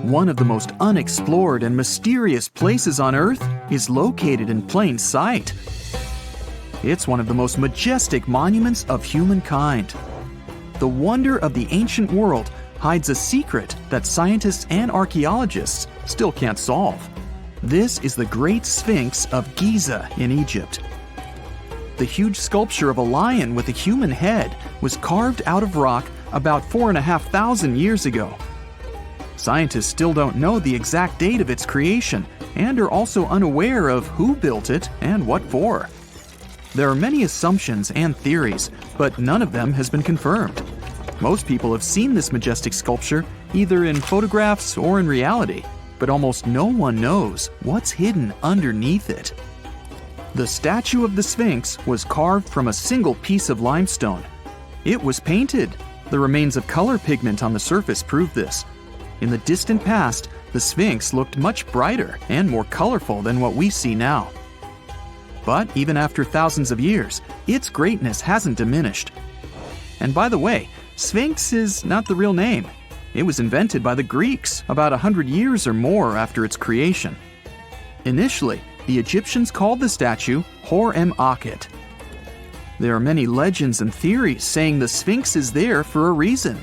One of the most unexplored and mysterious places on Earth is located in plain sight. It's one of the most majestic monuments of humankind. The wonder of the ancient world hides a secret that scientists and archaeologists still can't solve. This is the Great Sphinx of Giza in Egypt. The huge sculpture of a lion with a human head was carved out of rock about 4,500 years ago. Scientists still don't know the exact date of its creation and are also unaware of who built it and what for. There are many assumptions and theories, but none of them has been confirmed. Most people have seen this majestic sculpture either in photographs or in reality, but almost no one knows what's hidden underneath it. The statue of the Sphinx was carved from a single piece of limestone. It was painted. The remains of color pigment on the surface prove this. In the distant past, the Sphinx looked much brighter and more colorful than what we see now. But even after thousands of years, its greatness hasn't diminished. And by the way, Sphinx is not the real name. It was invented by the Greeks about 100 years or more after its creation. Initially, the Egyptians called the statue Hor-em-Akhet. There are many legends and theories saying the Sphinx is there for a reason.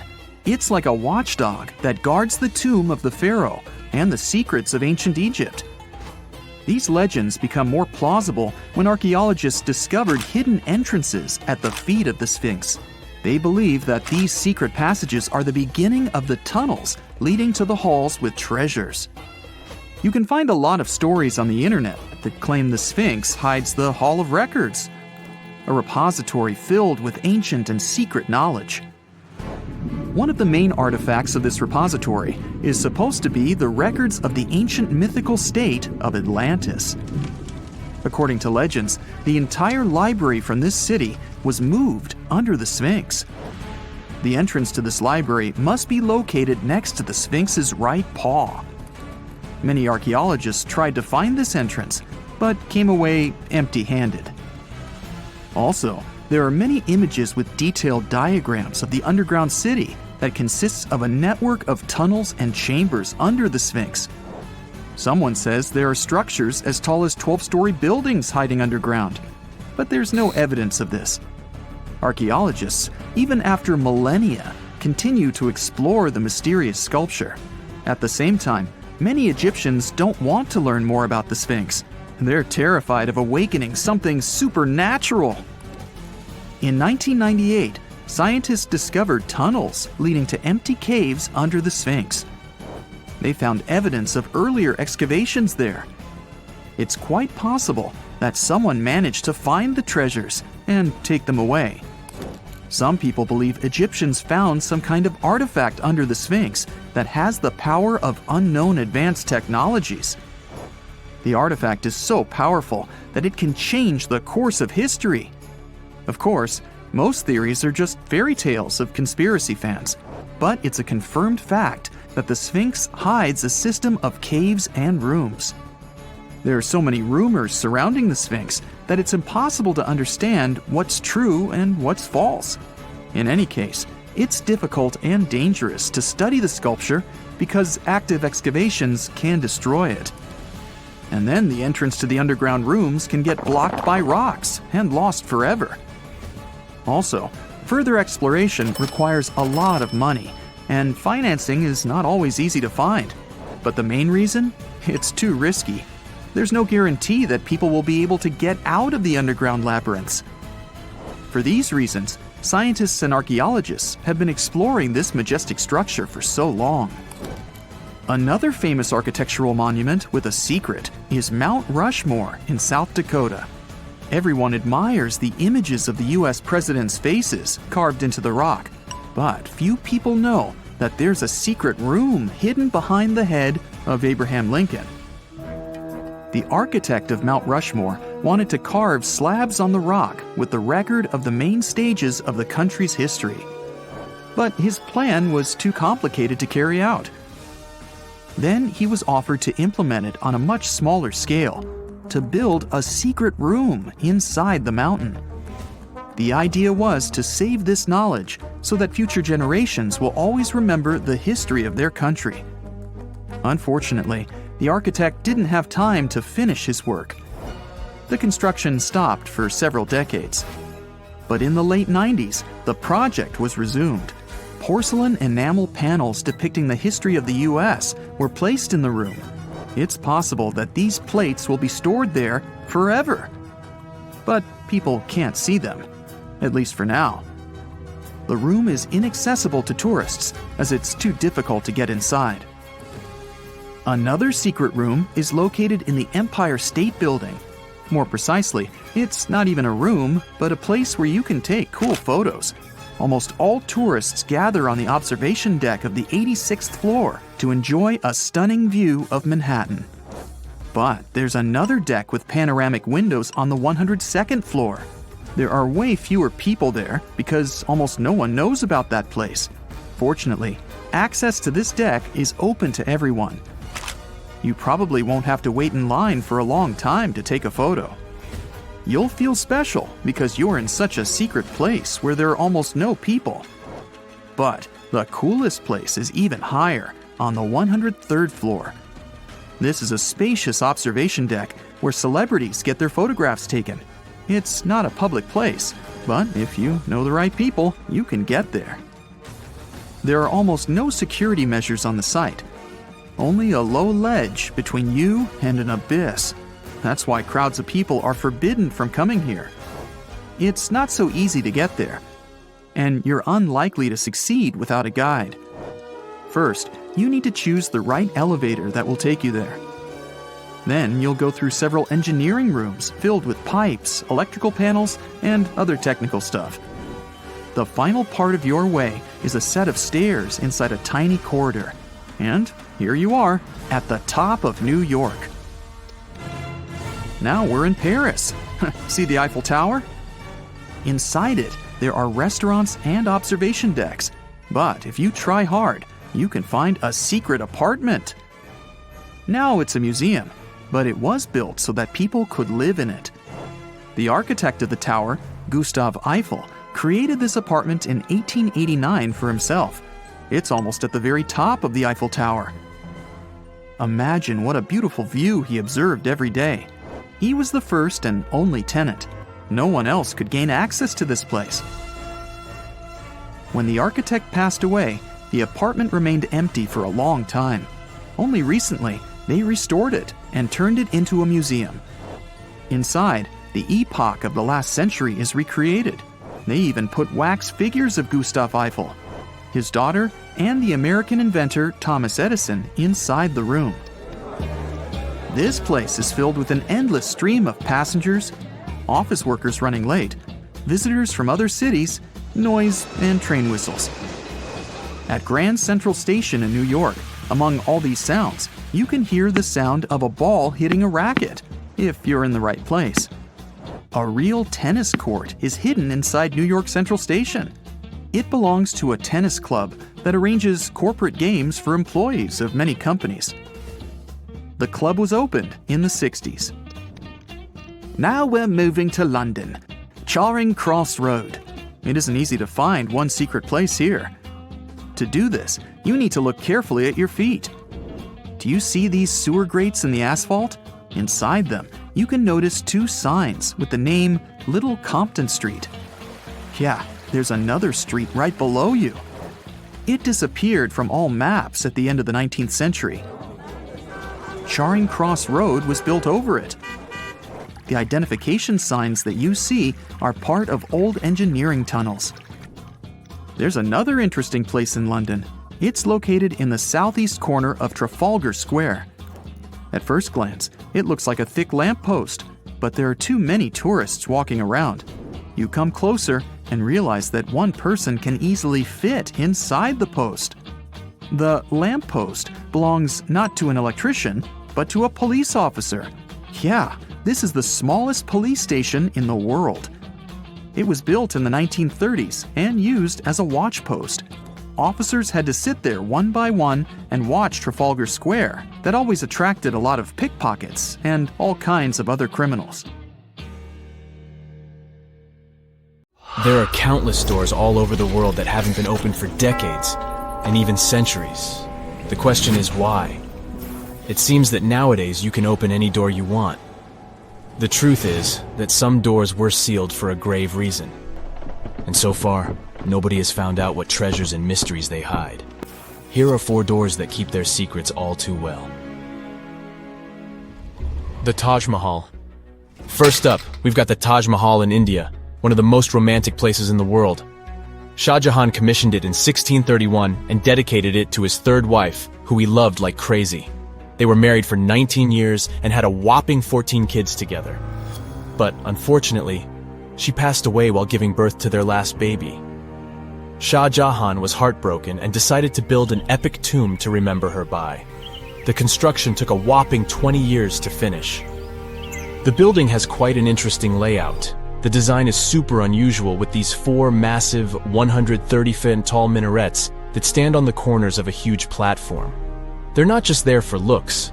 It's like a watchdog that guards the tomb of the pharaoh and the secrets of ancient Egypt. These legends become more plausible when archaeologists discovered hidden entrances at the feet of the Sphinx. They believe that these secret passages are the beginning of the tunnels leading to the halls with treasures. You can find a lot of stories on the internet that claim the Sphinx hides the Hall of Records, a repository filled with ancient and secret knowledge. One of the main artifacts of this repository is supposed to be the records of the ancient mythical state of Atlantis. According to legends, the entire library from this city was moved under the Sphinx. The entrance to this library must be located next to the Sphinx's right paw. Many archaeologists tried to find this entrance, but came away empty-handed. Also, there are many images with detailed diagrams of the underground city that consists of a network of tunnels and chambers under the Sphinx. Someone says there are structures as tall as 12-story buildings hiding underground, but there's no evidence of this. Archaeologists, even after millennia, continue to explore the mysterious sculpture. At the same time, many Egyptians don't want to learn more about the Sphinx. They're terrified of awakening something supernatural. In 1998, scientists discovered tunnels leading to empty caves under the Sphinx. They found evidence of earlier excavations there. It's quite possible that someone managed to find the treasures and take them away. Some people believe Egyptians found some kind of artifact under the Sphinx that has the power of unknown advanced technologies. The artifact is so powerful that it can change the course of history. Of course, most theories are just fairy tales of conspiracy fans, but it's a confirmed fact that the Sphinx hides a system of caves and rooms. There are so many rumors surrounding the Sphinx that it's impossible to understand what's true and what's false. In any case, it's difficult and dangerous to study the sculpture because active excavations can destroy it. And then the entrance to the underground rooms can get blocked by rocks and lost forever. Also, further exploration requires a lot of money, and financing is not always easy to find. But the main reason? It's too risky. There's no guarantee that people will be able to get out of the underground labyrinths. For these reasons, scientists and archaeologists have been exploring this majestic structure for so long. Another famous architectural monument with a secret is Mount Rushmore in South Dakota. Everyone admires the images of the US presidents' faces carved into the rock, but few people know that there's a secret room hidden behind the head of Abraham Lincoln. The architect of Mount Rushmore wanted to carve slabs on the rock with the record of the main stages of the country's history. But his plan was too complicated to carry out. Then he was offered to implement it on a much smaller scale, to build a secret room inside the mountain. The idea was to save this knowledge so that future generations will always remember the history of their country. Unfortunately, the architect didn't have time to finish his work. The construction stopped for several decades. But in the late 90s, the project was resumed. Porcelain enamel panels depicting the history of the US were placed in the room. It's possible that these plates will be stored there forever. But people can't see them, at least for now. The room is inaccessible to tourists as it's too difficult to get inside. Another secret room is located in the Empire State Building. More precisely, it's not even a room, but a place where you can take cool photos. Almost all tourists gather on the observation deck of the 86th floor to enjoy a stunning view of Manhattan. But there's another deck with panoramic windows on the 102nd floor. There are way fewer people there because almost no one knows about that place. Fortunately, access to this deck is open to everyone. You probably won't have to wait in line for a long time to take a photo. You'll feel special because you're in such a secret place where there are almost no people. But the coolest place is even higher, on the 103rd floor. This is a spacious observation deck where celebrities get their photographs taken. It's not a public place, but if you know the right people, you can get there. There are almost no security measures on the site. Only a low ledge between you and an abyss. That's why crowds of people are forbidden from coming here. It's not so easy to get there, and you're unlikely to succeed without a guide. First, you need to choose the right elevator that will take you there. Then you'll go through several engineering rooms filled with pipes, electrical panels, and other technical stuff. The final part of your way is a set of stairs inside a tiny corridor. And here you are, at the top of New York. Now we're in Paris. See the Eiffel Tower? Inside it, there are restaurants and observation decks. But if you try hard, you can find a secret apartment. Now it's a museum, but it was built so that people could live in it. The architect of the tower, Gustav Eiffel, created this apartment in 1889 for himself. It's almost at the very top of the Eiffel Tower. Imagine what a beautiful view he observed every day. He was the first and only tenant. No one else could gain access to this place. When the architect passed away, the apartment remained empty for a long time. Only recently, they restored it and turned it into a museum. Inside, the epoch of the last century is recreated. They even put wax figures of Gustav Eiffel, his daughter, and the American inventor Thomas Edison inside the room. This place is filled with an endless stream of passengers, office workers running late, visitors from other cities, noise, and train whistles. At Grand Central Station in New York, among all these sounds, you can hear the sound of a ball hitting a racket, if you're in the right place. A real tennis court is hidden inside New York Central Station. It belongs to a tennis club that arranges corporate games for employees of many companies. The club was opened in the 60s. Now we're moving to London, Charing Cross Road. It isn't easy to find one secret place here. To do this, you need to look carefully at your feet. Do you see these sewer grates in the asphalt? Inside them, you can notice two signs with the name Little Compton Street. Yeah, there's another street right below you. It disappeared from all maps at the end of the 19th century. Charing Cross Road was built over it. The identification signs that you see are part of old engineering tunnels. There's another interesting place in London. It's located in the southeast corner of Trafalgar Square. At first glance, it looks like a thick lamppost, but there are too many tourists walking around. You come closer and realize that one person can easily fit inside the post. The lamppost belongs not to an electrician, but to a police officer. Yeah, this is the smallest police station in the world. It was built in the 1930s and used as a watch post. Officers had to sit there one by one and watch Trafalgar Square. That always attracted a lot of pickpockets and all kinds of other criminals. There are countless stores all over the world that haven't been open for decades, and even centuries. The question is why? It seems that nowadays you can open any door you want. The truth is that some doors were sealed for a grave reason. And so far, nobody has found out what treasures and mysteries they hide. Here are 4 doors that keep their secrets all too well. The Taj Mahal. First up, we've got the Taj Mahal in India, one of the most romantic places in the world. Shah Jahan commissioned it in 1631 and dedicated it to his 3rd wife, who he loved like crazy. They were married for 19 years and had a whopping 14 kids together. But unfortunately, she passed away while giving birth to their last baby. Shah Jahan was heartbroken and decided to build an epic tomb to remember her by. The construction took a whopping 20 years to finish. The building has quite an interesting layout. The design is super unusual with these 4 massive 130-foot tall minarets that stand on the corners of a huge platform. They're not just there for looks.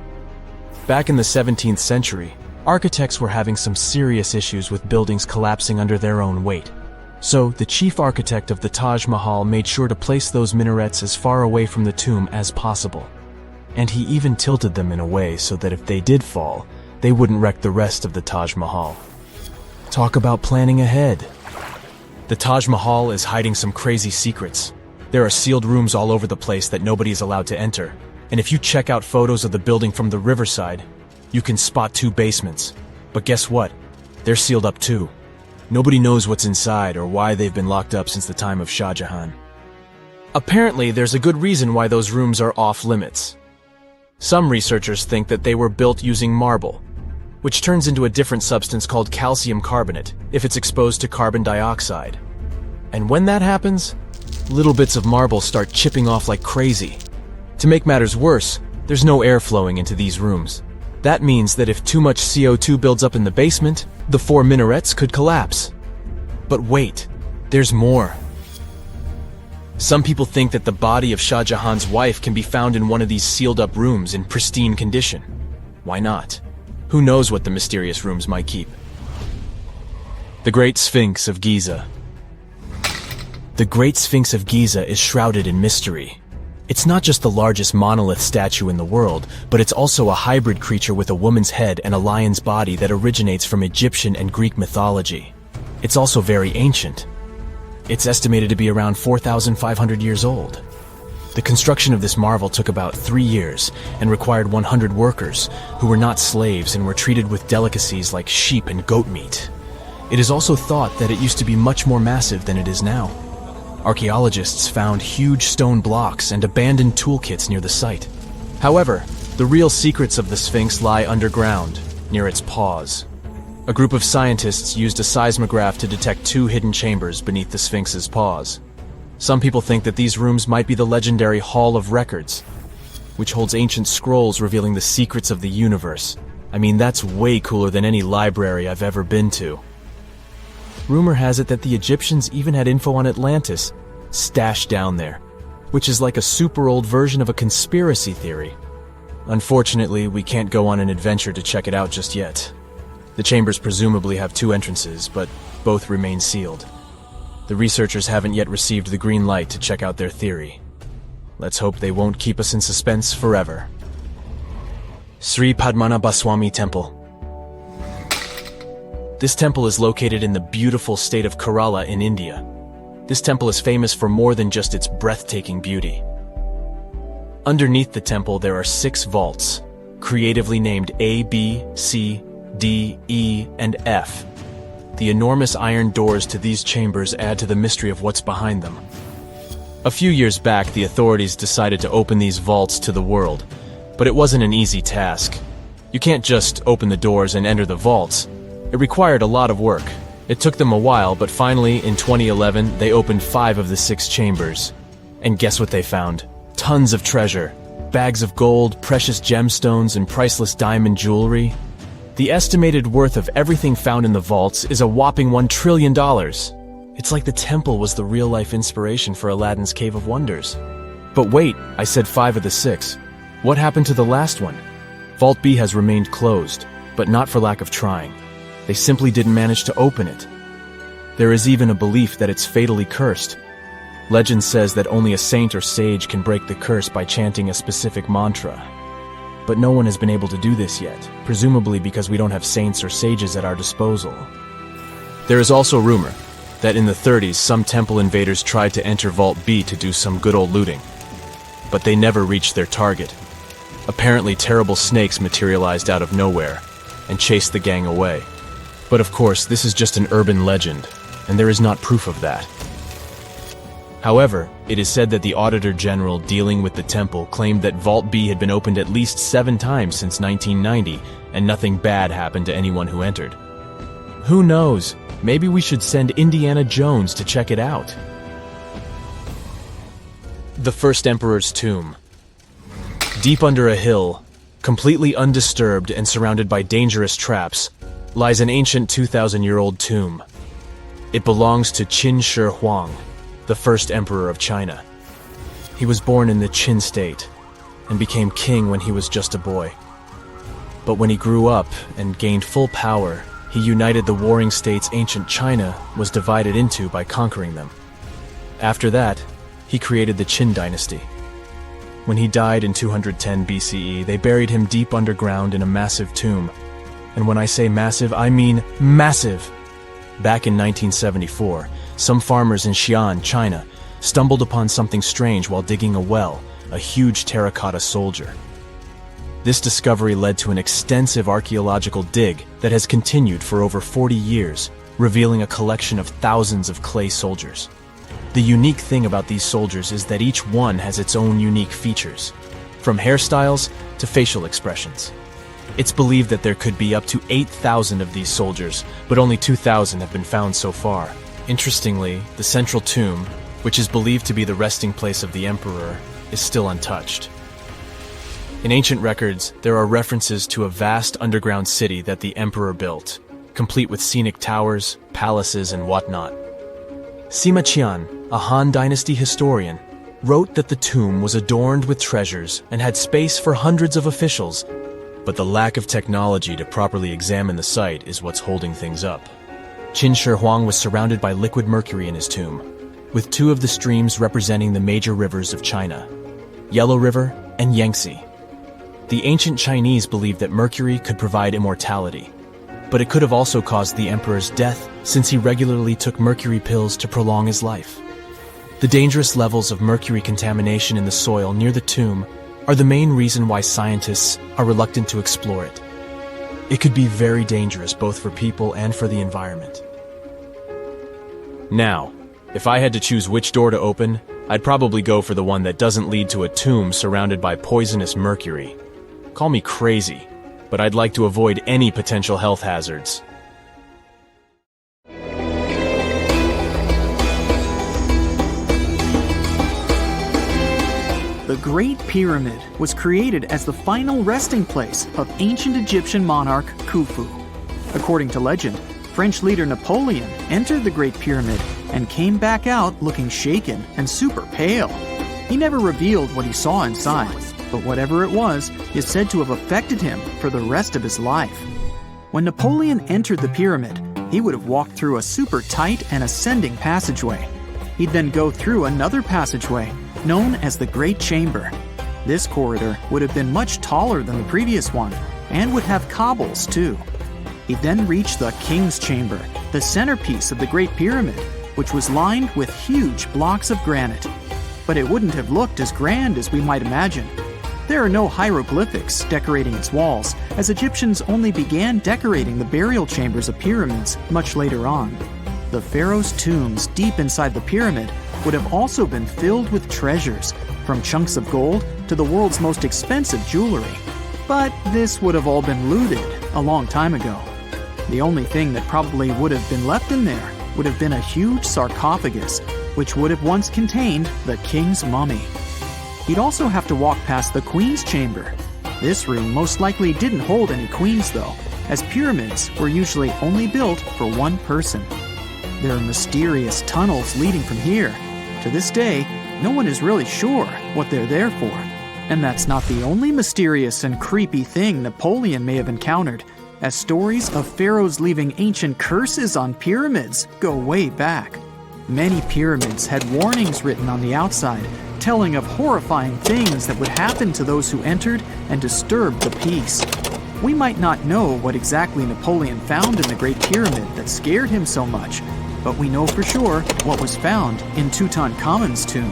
Back in the 17th century, architects were having some serious issues with buildings collapsing under their own weight. So, the chief architect of the Taj Mahal made sure to place those minarets as far away from the tomb as possible. And he even tilted them in a way so that if they did fall, they wouldn't wreck the rest of the Taj Mahal. Talk about planning ahead. The Taj Mahal is hiding some crazy secrets. There are sealed rooms all over the place that nobody is allowed to enter. And if you check out photos of the building from the riverside, you can spot 2 basements. But guess what? They're sealed up too. Nobody knows what's inside or why they've been locked up since the time of Shah Jahan. Apparently, there's a good reason why those rooms are off limits. Some researchers think that they were built using marble, which turns into a different substance called calcium carbonate if it's exposed to carbon dioxide. And when that happens, little bits of marble start chipping off like crazy. To make matters worse, there's no air flowing into these rooms. That means that if too much CO2 builds up in the basement, the 4 minarets could collapse. But wait, there's more. Some people think that the body of Shah Jahan's wife can be found in one of these sealed-up rooms in pristine condition. Why not? Who knows what the mysterious rooms might keep? The Great Sphinx of Giza. The Great Sphinx of Giza is shrouded in mystery. It's not just the largest monolith statue in the world, but it's also a hybrid creature with a woman's head and a lion's body that originates from Egyptian and Greek mythology. It's also very ancient. It's estimated to be around 4,500 years old. The construction of this marvel took about 3 years and required 100 workers who were not slaves and were treated with delicacies like sheep and goat meat. It is also thought that it used to be much more massive than it is now. Archaeologists found huge stone blocks and abandoned toolkits near the site. However, the real secrets of the Sphinx lie underground, near its paws. A group of scientists used a seismograph to detect 2 hidden chambers beneath the Sphinx's paws. Some people think that these rooms might be the legendary Hall of Records, which holds ancient scrolls revealing the secrets of the universe. I mean, that's way cooler than any library I've ever been to. Rumor has it that the Egyptians even had info on Atlantis stashed down there, which is like a super old version of a conspiracy theory. Unfortunately, we can't go on an adventure to check it out just yet. The chambers presumably have 2 entrances, but both remain sealed. The researchers haven't yet received the green light to check out their theory. Let's hope they won't keep us in suspense forever. Sri Padmanabhaswamy Temple. This temple is located in the beautiful state of Kerala in India. This temple is famous for more than just its breathtaking beauty. Underneath the temple there are 6 vaults, creatively named A, B, C, D, E, and F. The enormous iron doors to these chambers add to the mystery of what's behind them. A few years back, the authorities decided to open these vaults to the world, but it wasn't an easy task. You can't just open the doors and enter the vaults. It required a lot of work. It took them a while, but finally, in 2011, they opened 5 of the 6 chambers. And guess what they found? Tons of treasure. Bags of gold, precious gemstones, and priceless diamond jewelry. The estimated worth of everything found in the vaults is a whopping $1 trillion. It's like the temple was the real-life inspiration for Aladdin's Cave of Wonders. But wait, I said 5 of the 6. What happened to the last one? Vault B has remained closed, but not for lack of trying. They simply didn't manage to open it. There is even a belief that it's fatally cursed. Legend says that only a saint or sage can break the curse by chanting a specific mantra. but no one has been able to do this yet, presumably because we don't have saints or sages at our disposal. There is also rumor that in the 30s some temple invaders tried to enter Vault B to do some good old looting, but they never reached their target. Apparently terrible snakes materialized out of nowhere and chased the gang away. But of course, this is just an urban legend, and there is not proof of that. However, it is said that the Auditor General dealing with the temple claimed that Vault B had been opened at least 7 times since 1990, and nothing bad happened to anyone who entered. Who knows? Maybe we should send Indiana Jones to check it out. The First Emperor's Tomb. Deep under a hill, completely undisturbed and surrounded by dangerous traps, lies an ancient 2,000-year-old tomb. It belongs to Qin Shi Huang, the first emperor of China. He was born in the Qin state and became king when he was just a boy. But when he grew up and gained full power, he united the warring states ancient China was divided into by conquering them. After that, he created the Qin dynasty. When he died in 210 BCE, they buried him deep underground in a massive tomb. And when I say massive, I mean massive! Back in 1974, some farmers in Xi'an, China, stumbled upon something strange while digging a well, a huge terracotta soldier. This discovery led to an extensive archaeological dig that has continued for over 40 years, revealing a collection of thousands of clay soldiers. The unique thing about these soldiers is that each one has its own unique features, from hairstyles to facial expressions. It's believed that there could be up to 8,000 of these soldiers, but only 2,000 have been found so far. Interestingly, the central tomb, which is believed to be the resting place of the emperor, is still untouched. In ancient records, there are references to a vast underground city that the emperor built, complete with scenic towers, palaces, and whatnot. Sima Qian, a Han Dynasty historian, wrote that the tomb was adorned with treasures and had space for hundreds of officials, but the lack of technology to properly examine the site is what's holding things up. Qin Shi Huang was surrounded by liquid mercury in his tomb, with 2 of the streams representing the major rivers of China, Yellow River and Yangtze. The ancient Chinese believed that mercury could provide immortality, but it could have also caused the emperor's death since he regularly took mercury pills to prolong his life. The dangerous levels of mercury contamination in the soil near the tomb are the main reason why scientists are reluctant to explore it. It could be very dangerous both for people and for the environment. Now, if I had to choose which door to open, I'd probably go for the one that doesn't lead to a tomb surrounded by poisonous mercury. Call me crazy, but I'd like to avoid any potential health hazards. The Great Pyramid was created as the final resting place of ancient Egyptian monarch Khufu. According to legend, French leader Napoleon entered the Great Pyramid and came back out looking shaken and super pale. He never revealed what he saw inside, but whatever it was is said to have affected him for the rest of his life. When Napoleon entered the pyramid, he would have walked through a super tight and ascending passageway. He'd then go through another passageway known as the Great Chamber. This corridor would have been much taller than the previous one and would have cobbles too. He'd then reach the King's Chamber, the centerpiece of the Great Pyramid, which was lined with huge blocks of granite. But it wouldn't have looked as grand as we might imagine. There are no hieroglyphics decorating its walls, as Egyptians only began decorating the burial chambers of pyramids much later on. The pharaoh's tombs deep inside the pyramid would have also been filled with treasures, from chunks of gold to the world's most expensive jewelry. But this would have all been looted a long time ago. The only thing that probably would have been left in there would have been a huge sarcophagus, which would have once contained the king's mummy. He'd also have to walk past the queen's chamber. This room most likely didn't hold any queens though, as pyramids were usually only built for one person. There are mysterious tunnels leading from here. To this day, no one is really sure what they're there for. And that's not the only mysterious and creepy thing Napoleon may have encountered, as stories of pharaohs leaving ancient curses on pyramids go way back. Many pyramids had warnings written on the outside, telling of horrifying things that would happen to those who entered and disturbed the peace. We might not know what exactly Napoleon found in the Great Pyramid that scared him so much, but we know for sure what was found in Tutankhamun's tomb.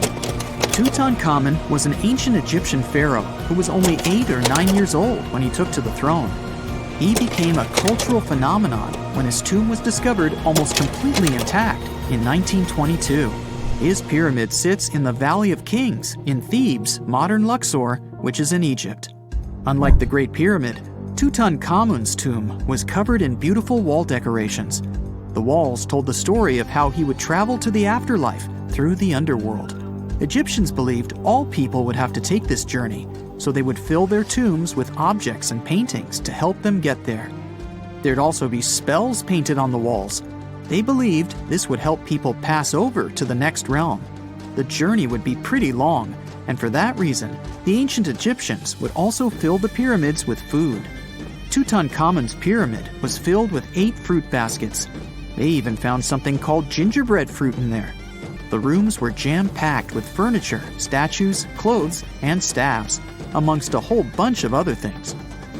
Tutankhamun was an ancient Egyptian pharaoh who was only 8 or 9 years old when he took to the throne. He became a cultural phenomenon when his tomb was discovered almost completely intact in 1922. His pyramid sits in the Valley of Kings in Thebes, modern Luxor, which is in Egypt. Unlike the Great Pyramid, Tutankhamun's tomb was covered in beautiful wall decorations. The walls told the story of how he would travel to the afterlife through the underworld. Egyptians believed all people would have to take this journey, so they would fill their tombs with objects and paintings to help them get there. There'd also be spells painted on the walls. They believed this would help people pass over to the next realm. The journey would be pretty long, and for that reason, the ancient Egyptians would also fill the pyramids with food. Tutankhamun's pyramid was filled with 8 fruit baskets. They even found something called gingerbread fruit in there. The rooms were jam-packed with furniture, statues, clothes, and staffs, amongst a whole bunch of other things.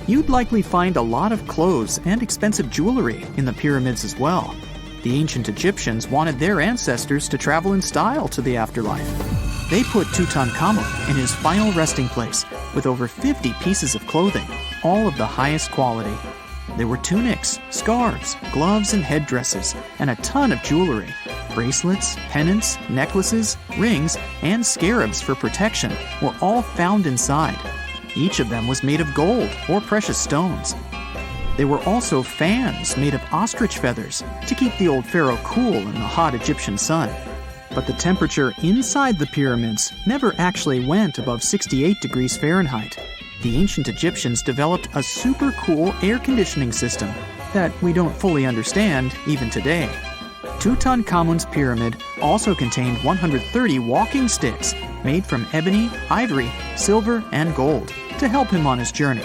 You'd likely find a lot of clothes and expensive jewelry in the pyramids as well. The ancient Egyptians wanted their ancestors to travel in style to the afterlife. They put Tutankhamun in his final resting place with over 50 pieces of clothing, all of the highest quality. There were tunics, scarves, gloves, and headdresses, and a ton of jewelry. Bracelets, pendants, necklaces, rings, and scarabs for protection were all found inside. Each of them was made of gold or precious stones. There were also fans made of ostrich feathers to keep the old pharaoh cool in the hot Egyptian sun. But the temperature inside the pyramids never actually went above 68 degrees Fahrenheit. The ancient Egyptians developed a super cool air conditioning system that we don't fully understand even today. Tutankhamun's pyramid also contained 130 walking sticks made from ebony, ivory, silver, and gold to help him on his journey.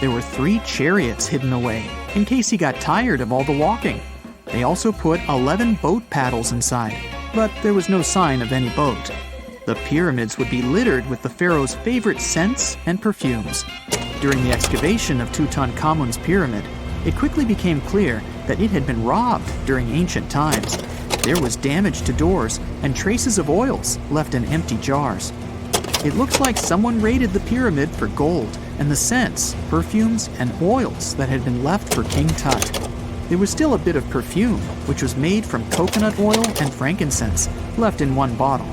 There were 3 chariots hidden away in case he got tired of all the walking. They also put 11 boat paddles inside, but there was no sign of any boat. The pyramids would be littered with the pharaoh's favorite scents and perfumes. During the excavation of Tutankhamun's pyramid, it quickly became clear that it had been robbed during ancient times. There was damage to doors and traces of oils left in empty jars. It looks like someone raided the pyramid for gold and the scents, perfumes, and oils that had been left for King Tut. There was still a bit of perfume, which was made from coconut oil and frankincense, left in one bottle.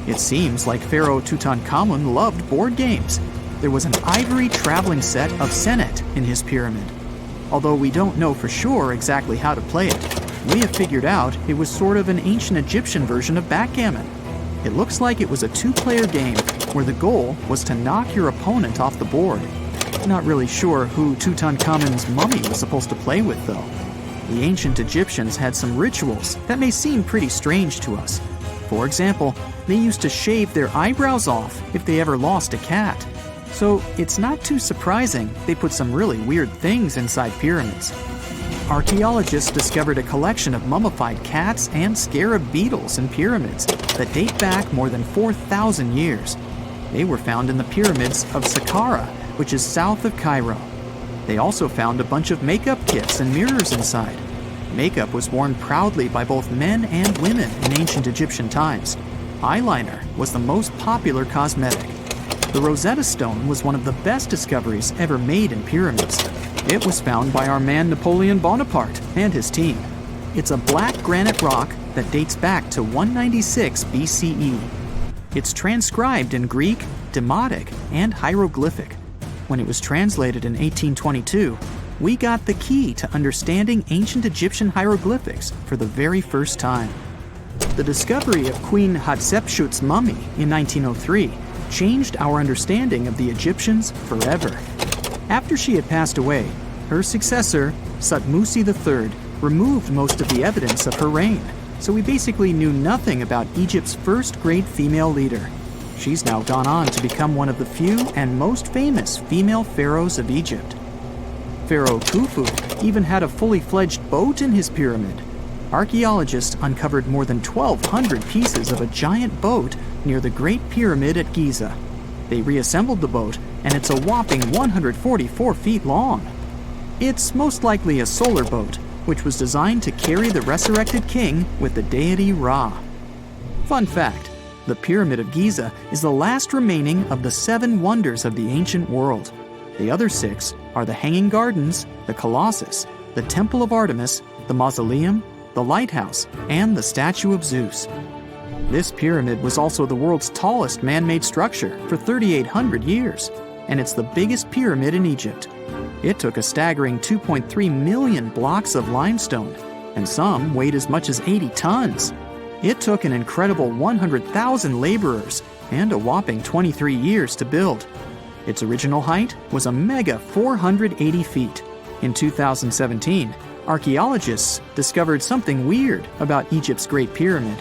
It seems like Pharaoh Tutankhamun loved board games. There was an ivory traveling set of senet in his pyramid. Although we don't know for sure exactly how to play it, we have figured out it was sort of an ancient Egyptian version of backgammon. It looks like it was a 2-player game where the goal was to knock your opponent off the board. Not really sure who Tutankhamun's mummy was supposed to play with, though. The ancient Egyptians had some rituals that may seem pretty strange to us. For example, they used to shave their eyebrows off if they ever lost a cat. So it's not too surprising they put some really weird things inside pyramids. Archaeologists discovered a collection of mummified cats and scarab beetles in pyramids that date back more than 4,000 years. They were found in the pyramids of Saqqara, which is south of Cairo. They also found a bunch of makeup kits and mirrors inside. Makeup was worn proudly by both men and women in ancient Egyptian times. Eyeliner was the most popular cosmetic. The Rosetta Stone was one of the best discoveries ever made in pyramids. It was found by our man Napoleon Bonaparte and his team. It's a black granite rock that dates back to 196 BCE. It's transcribed in Greek, Demotic, and hieroglyphic. When it was translated in 1822, we got the key to understanding ancient Egyptian hieroglyphics for the very first time. The discovery of Queen Hatshepsut's mummy in 1903 changed our understanding of the Egyptians forever. After she had passed away, her successor, Thutmose III, removed most of the evidence of her reign, so we basically knew nothing about Egypt's first great female leader. She's now gone on to become one of the few and most famous female pharaohs of Egypt. Pharaoh Khufu even had a fully fledged boat in his pyramid. archaeologists uncovered more than 1,200 pieces of a giant boat near the Great Pyramid at Giza. They reassembled the boat, and it's a whopping 144 feet long. It's most likely a solar boat, which was designed to carry the resurrected king with the deity Ra. Fun fact, the Pyramid of Giza is the last remaining of the 7 wonders of the ancient world. The other 6 are the Hanging Gardens, the Colossus, the Temple of Artemis, the Mausoleum, the Lighthouse, and the Statue of Zeus. This pyramid was also the world's tallest man-made structure for 3,800 years, and it's the biggest pyramid in Egypt. It took a staggering 2.3 million blocks of limestone, and some weighed as much as 80 tons. It took an incredible 100,000 laborers and a whopping 23 years to build. Its original height was a mega 480 feet. In 2017, archaeologists discovered something weird about Egypt's Great Pyramid.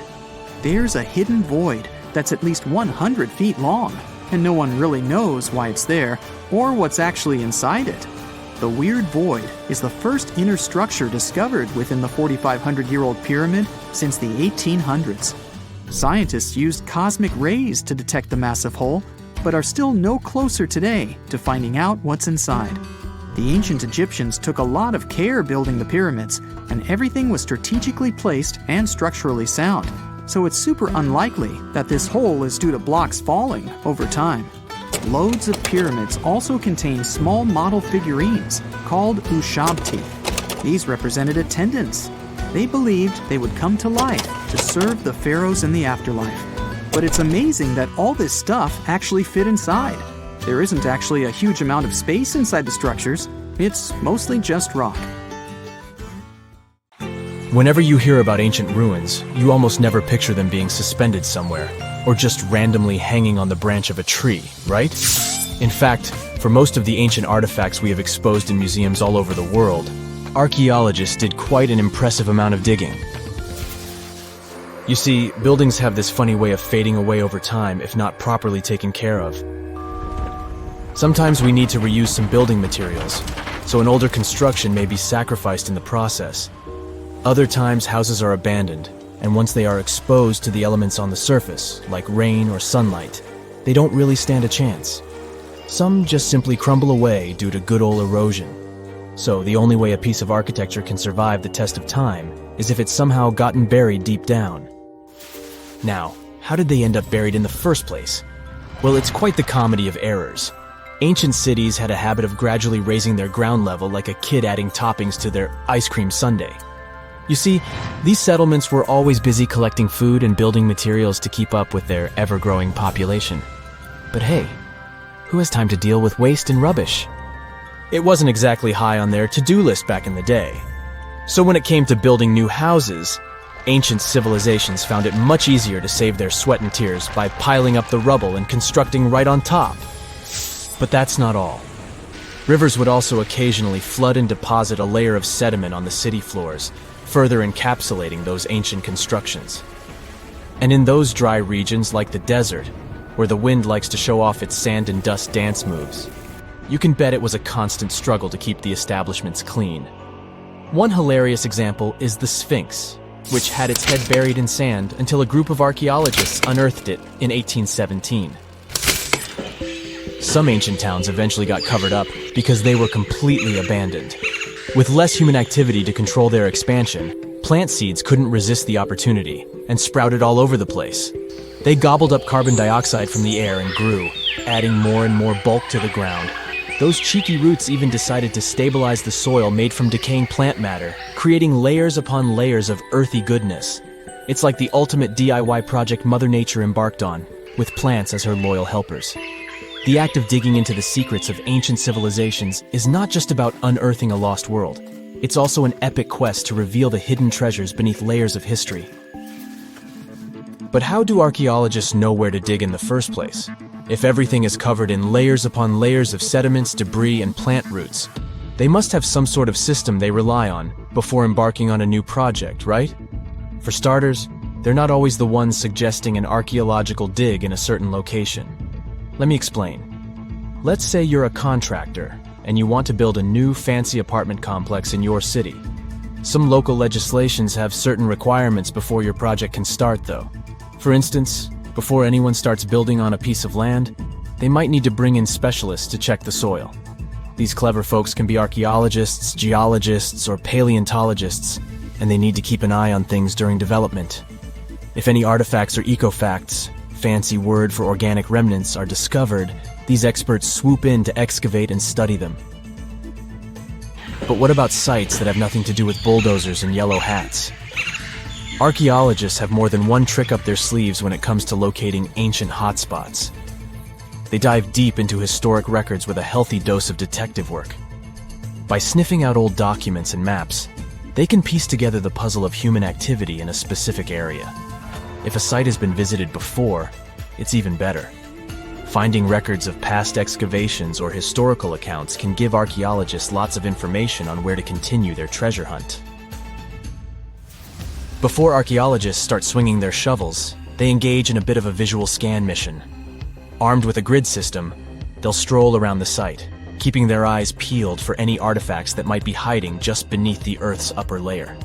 There's a hidden void that's at least 100 feet long, and no one really knows why it's there or what's actually inside it. The weird void is the first inner structure discovered within the 4,500-year-old pyramid since the 1800s. Scientists used cosmic rays to detect the massive hole, but are still no closer today to finding out what's inside. The ancient Egyptians took a lot of care building the pyramids, and everything was strategically placed and structurally sound, so it's super unlikely that this hole is due to blocks falling over time. Loads of pyramids also contain small model figurines called ushabti. These represented attendants. They believed they would come to life to serve the pharaohs in the afterlife. But it's amazing that all this stuff actually fit inside. There isn't actually a huge amount of space inside the structures. It's mostly just rock. Whenever you hear about ancient ruins, you almost never picture them being suspended somewhere, or just randomly hanging on the branch of a tree, right? In fact, for most of the ancient artifacts we have exposed in museums all over the world, archaeologists did quite an impressive amount of digging. You see, buildings have this funny way of fading away over time if not properly taken care of. Sometimes we need to reuse some building materials, so an older construction may be sacrificed in the process. Other times, houses are abandoned, and once they are exposed to the elements on the surface, like rain or sunlight, they don't really stand a chance. Some just simply crumble away due to good old erosion. So the only way a piece of architecture can survive the test of time is if it's somehow gotten buried deep down. Now, how did they end up buried in the first place? Well, it's quite the comedy of errors. Ancient cities had a habit of gradually raising their ground level like a kid adding toppings to their ice cream sundae. You see, these settlements were always busy collecting food and building materials to keep up with their ever-growing population. But hey, who has time to deal with waste and rubbish? It wasn't exactly high on their to-do list back in the day. So when it came to building new houses, ancient civilizations found it much easier to save their sweat and tears by piling up the rubble and constructing right on top. But that's not all. Rivers would also occasionally flood and deposit a layer of sediment on the city floors, further encapsulating those ancient constructions. And in those dry regions like the desert, where the wind likes to show off its sand and dust dance moves, you can bet it was a constant struggle to keep the establishments clean. One hilarious example is the Sphinx, which had its head buried in sand until a group of archaeologists unearthed it in 1817. Some ancient towns eventually got covered up because they were completely abandoned. With less human activity to control their expansion, plant seeds couldn't resist the opportunity and sprouted all over the place. They gobbled up carbon dioxide from the air and grew, adding more and more bulk to the ground. Those cheeky roots even decided to stabilize the soil made from decaying plant matter, creating layers upon layers of earthy goodness. It's like the ultimate DIY project Mother Nature embarked on, with plants as her loyal helpers. The act of digging into the secrets of ancient civilizations is not just about unearthing a lost world. It's also an epic quest to reveal the hidden treasures beneath layers of history. But how do archaeologists know where to dig in the first place? If everything is covered in layers upon layers of sediments, debris, and plant roots, they must have some sort of system they rely on before embarking on a new project, right? For starters, they're not always the ones suggesting an archaeological dig in a certain location. Let me explain. Let's say you're a contractor and you want to build a new fancy apartment complex in your city. Some local legislations have certain requirements before your project can start, though. For instance, before anyone starts building on a piece of land, they might need to bring in specialists to check the soil. These clever folks can be archaeologists, geologists, or paleontologists, and they need to keep an eye on things during development. If any artifacts or ecofacts, fancy word for organic remnants, are discovered, these experts swoop in to excavate and study them. But what about sites that have nothing to do with bulldozers and yellow hats? Archaeologists have more than one trick up their sleeves when it comes to locating ancient hotspots. They dive deep into historic records with a healthy dose of detective work. By sniffing out old documents and maps, they can piece together the puzzle of human activity in a specific area. If a site has been visited before, it's even better. Finding records of past excavations or historical accounts can give archaeologists lots of information on where to continue their treasure hunt. Before archaeologists start swinging their shovels, they engage in a bit of a visual scan mission. Armed with a grid system, they'll stroll around the site, keeping their eyes peeled for any artifacts that might be hiding just beneath the Earth's upper layer.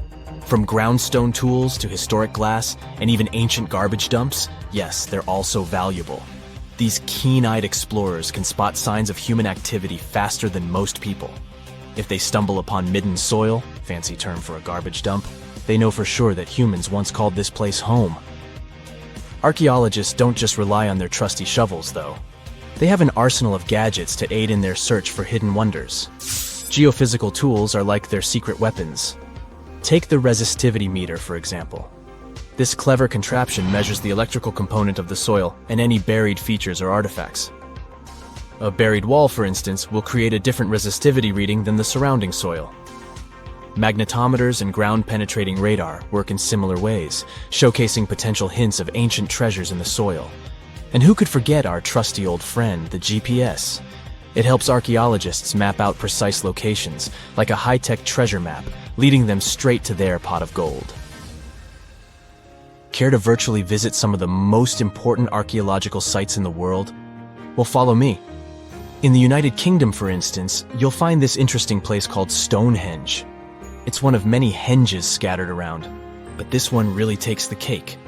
From groundstone tools to historic glass and even ancient garbage dumps, yes, they're also valuable. These keen-eyed explorers can spot signs of human activity faster than most people. If they stumble upon midden soil, fancy term for a garbage dump, they know for sure that humans once called this place home. Archaeologists don't just rely on their trusty shovels, though. They have an arsenal of gadgets to aid in their search for hidden wonders. Geophysical tools are like their secret weapons. Take the resistivity meter, for example. This clever contraption measures the electrical component of the soil and any buried features or artifacts. A buried wall, for instance, will create a different resistivity reading than the surrounding soil. Magnetometers and ground-penetrating radar work in similar ways, showcasing potential hints of ancient treasures in the soil. And who could forget our trusty old friend, the GPS? It helps archaeologists map out precise locations, like a high-tech treasure map, leading them straight to their pot of gold. Care to virtually visit some of the most important archaeological sites in the world? Well, follow me. In the United Kingdom, for instance, you'll find this interesting place called Stonehenge. It's one of many henges scattered around, but this one really takes the cake.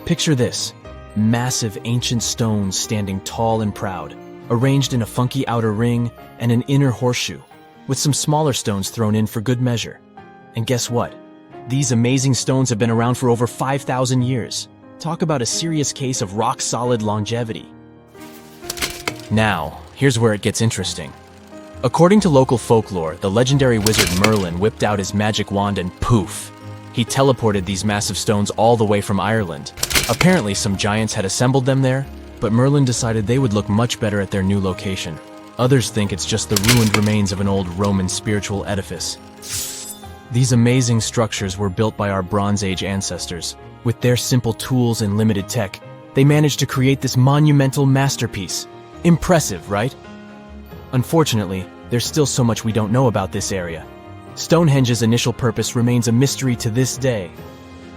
Picture this: massive ancient stones standing tall and proud, arranged in a funky outer ring and an inner horseshoe, with some smaller stones thrown in for good measure. And guess what? These amazing stones have been around for over 5,000 years. Talk about a serious case of rock-solid longevity. Now, here's where it gets interesting. According to local folklore, the legendary wizard Merlin whipped out his magic wand and poof! He teleported these massive stones all the way from Ireland. Apparently, some giants had assembled them there, but Merlin decided they would look much better at their new location. Others think it's just the ruined remains of an old Roman spiritual edifice. These amazing structures were built by our Bronze Age ancestors. With their simple tools and limited tech, they managed to create this monumental masterpiece. Impressive, right? Unfortunately, there's still so much we don't know about this area. Stonehenge's initial purpose remains a mystery to this day.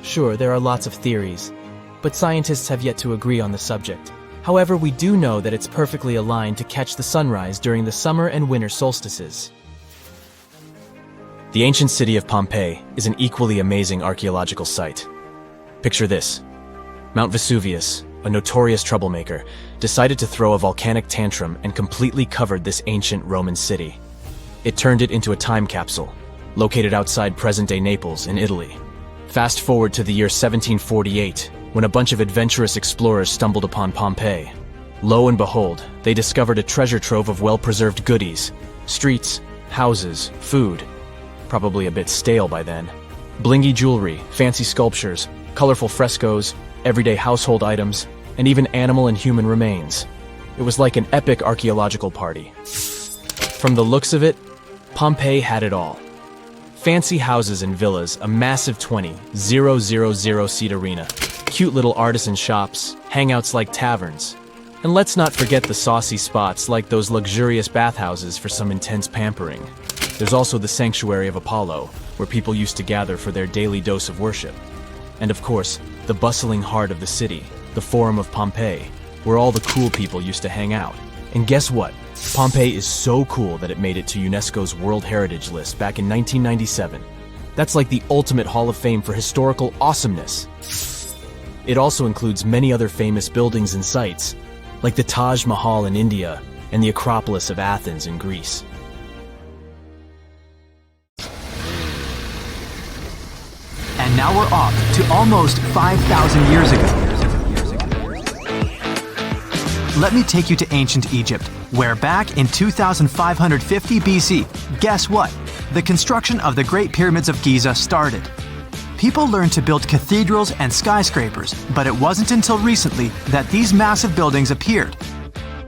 Sure, there are lots of theories, but scientists have yet to agree on the subject. However, we do know that it's perfectly aligned to catch the sunrise during the summer and winter solstices. The ancient city of Pompeii is an equally amazing archaeological site. Picture this. Mount Vesuvius, a notorious troublemaker, decided to throw a volcanic tantrum and completely covered this ancient Roman city. It turned it into a time capsule, located outside present-day Naples in Italy. Fast forward to the year 1748, when a bunch of adventurous explorers stumbled upon Pompeii. Lo and behold, they discovered a treasure trove of well-preserved goodies: streets, houses, food. Probably a bit stale by then. Blingy jewelry, fancy sculptures, colorful frescoes, everyday household items, and even animal and human remains. It was like an epic archaeological party. From the looks of it, Pompeii had it all. Fancy houses and villas, a massive 20,000-seat arena, cute little artisan shops, hangouts like taverns. And let's not forget the saucy spots like those luxurious bathhouses for some intense pampering. There's also the Sanctuary of Apollo, where people used to gather for their daily dose of worship. And of course, the bustling heart of the city, the Forum of Pompeii, where all the cool people used to hang out. And guess what? Pompeii is so cool that it made it to UNESCO's World Heritage List back in 1997. That's like the ultimate Hall of Fame for historical awesomeness. It also includes many other famous buildings and sites, like the Taj Mahal in India and the Acropolis of Athens in Greece. And now we're off to almost 5,000 years ago. Let me take you to ancient Egypt, where back in 2550 BC, guess what? The construction of the Great Pyramids of Giza started. People learned to build cathedrals and skyscrapers, but it wasn't until recently that these massive buildings appeared.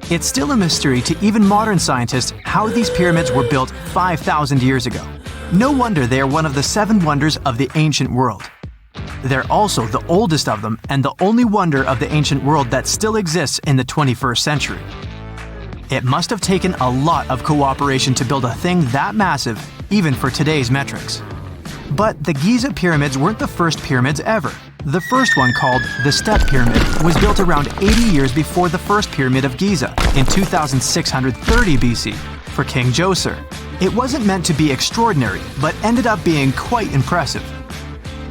It's still a mystery to even modern scientists how these pyramids were built 5,000 years ago. No wonder they are one of the 7 wonders of the ancient world. They're also the oldest of them and the only wonder of the ancient world that still exists in the 21st century. It must have taken a lot of cooperation to build a thing that massive, even for today's metrics. But the Giza pyramids weren't the first pyramids ever. The first one, called the Step Pyramid, was built around 80 years before the first Pyramid of Giza in 2630 BC for King Djoser. It wasn't meant to be extraordinary, but ended up being quite impressive.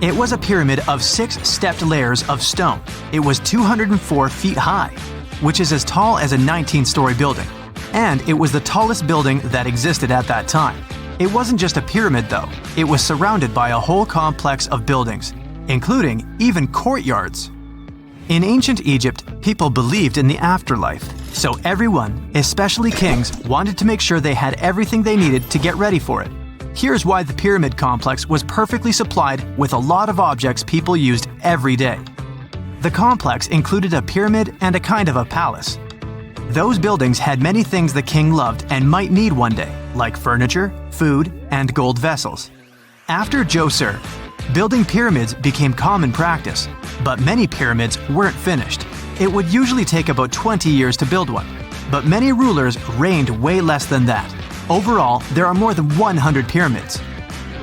It was a pyramid of 6 stepped layers of stone. It was 204 feet high, which is as tall as a 19-story building. And it was the tallest building that existed at that time. It wasn't just a pyramid though, it was surrounded by a whole complex of buildings, including even courtyards. In ancient Egypt, people believed in the afterlife, so everyone, especially kings, wanted to make sure they had everything they needed to get ready for it. Here's why the pyramid complex was perfectly supplied with a lot of objects people used every day. The complex included a pyramid and a kind of a palace. Those buildings had many things the king loved and might need one day, like furniture, food, and gold vessels. After Djoser, building pyramids became common practice, but many pyramids weren't finished. It would usually take about 20 years to build one, but many rulers reigned way less than that. Overall, there are more than 100 pyramids.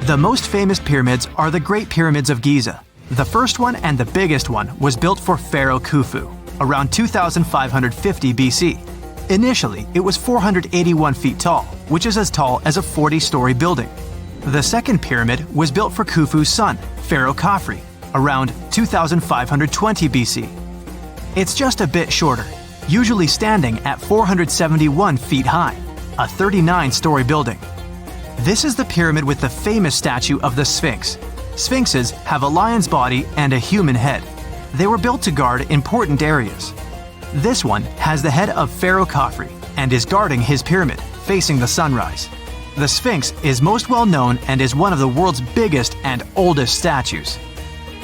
The most famous pyramids are the Great Pyramids of Giza. The first one and the biggest one was built for Pharaoh Khufu, around 2550 BC. Initially, it was 481 feet tall, which is as tall as a 40-story building. The second pyramid was built for Khufu's son, Pharaoh Khafre, around 2520 BC. It's just a bit shorter, usually standing at 471 feet high, a 39-story building. This is the pyramid with the famous statue of the Sphinx. Sphinxes have a lion's body and a human head. They were built to guard important areas. This one has the head of Pharaoh Khafre and is guarding his pyramid, facing the sunrise. The Sphinx is most well known and is one of the world's biggest and oldest statues.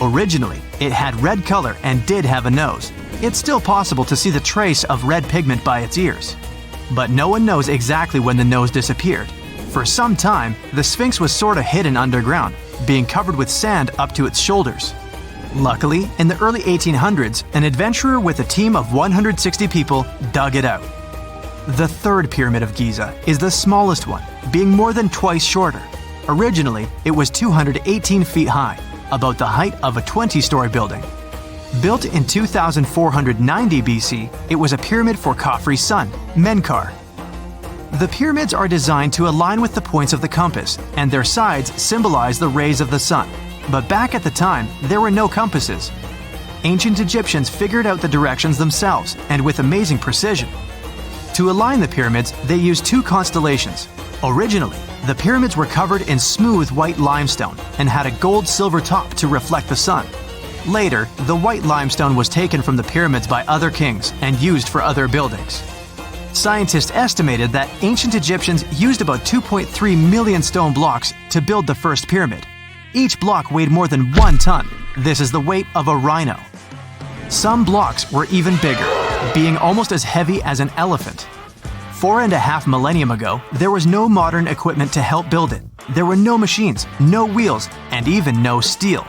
Originally, it had red color and did have a nose. It's still possible to see the trace of red pigment by its ears. But no one knows exactly when the nose disappeared. For some time, the Sphinx was sort of hidden underground, being covered with sand up to its shoulders. Luckily, in the early 1800s, an adventurer with a team of 160 people dug it out. The third Pyramid of Giza is the smallest one, being more than twice shorter. Originally, it was 218 feet high, about the height of a 20-story building. Built in 2490 BC, it was a pyramid for Khafre's son, Menkaure. The pyramids are designed to align with the points of the compass, and their sides symbolize the rays of the sun. But back at the time, there were no compasses. Ancient Egyptians figured out the directions themselves, and with amazing precision. To align the pyramids, they used 2 constellations. Originally, the pyramids were covered in smooth white limestone and had a gold-silver top to reflect the sun. Later, the white limestone was taken from the pyramids by other kings and used for other buildings. Scientists estimated that ancient Egyptians used about 2.3 million stone blocks to build the first pyramid. Each block weighed more than 1 ton. This is the weight of a rhino. Some blocks were even bigger, being almost as heavy as an elephant. 4.5 millennia ago, there was no modern equipment to help build it. There were no machines, no wheels, and even no steel.